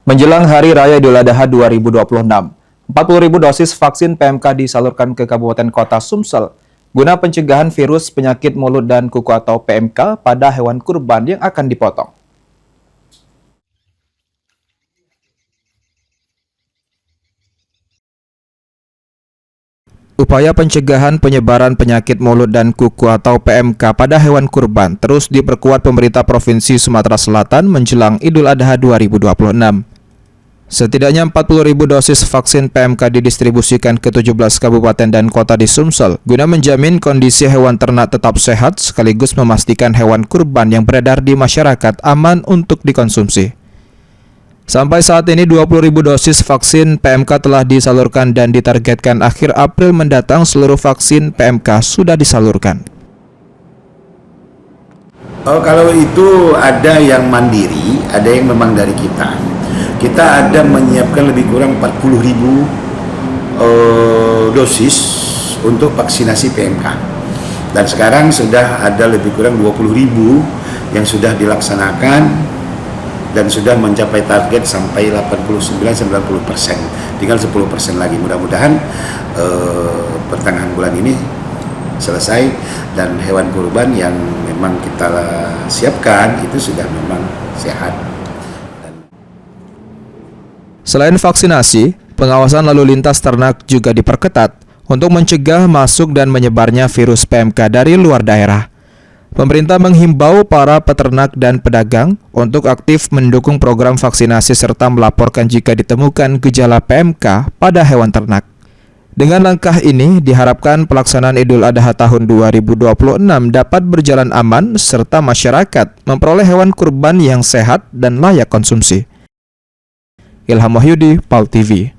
Menjelang Hari Raya Idul Adha 2026, 40.000 dosis vaksin PMK disalurkan ke Kabupaten Kota Sumsel guna pencegahan virus penyakit mulut dan kuku atau PMK pada hewan kurban yang akan dipotong. Upaya pencegahan penyebaran penyakit mulut dan kuku atau PMK pada hewan kurban terus diperkuat pemerintah Provinsi Sumatera Selatan menjelang Idul Adha 2026. Setidaknya 40.000 dosis vaksin PMK didistribusikan ke 17 kabupaten dan kota di Sumsel guna menjamin kondisi hewan ternak tetap sehat sekaligus memastikan hewan kurban yang beredar di masyarakat aman untuk dikonsumsi. Sampai saat ini 20.000 dosis vaksin PMK telah disalurkan dan ditargetkan akhir April mendatang seluruh vaksin PMK sudah disalurkan. Kalau itu ada yang mandiri, ada yang memang dari kita. Kita ada menyiapkan lebih kurang 40.000 dosis untuk vaksinasi PMK. Dan sekarang sudah ada lebih kurang 20.000 yang sudah dilaksanakan dan sudah mencapai target sampai 89-90%. Tinggal 10% lagi. Mudah-mudahan pertengahan bulan ini selesai dan hewan kurban yang memang kita siapkan itu sudah memang sehat. Selain vaksinasi, pengawasan lalu lintas ternak juga diperketat untuk mencegah masuk dan menyebarnya virus PMK dari luar daerah. Pemerintah menghimbau para peternak dan pedagang untuk aktif mendukung program vaksinasi serta melaporkan jika ditemukan gejala PMK pada hewan ternak. Dengan langkah ini, diharapkan pelaksanaan Idul Adha tahun 2026 dapat berjalan aman serta masyarakat memperoleh hewan kurban yang sehat dan layak konsumsi. Ilham Wahyudi, PAL TV.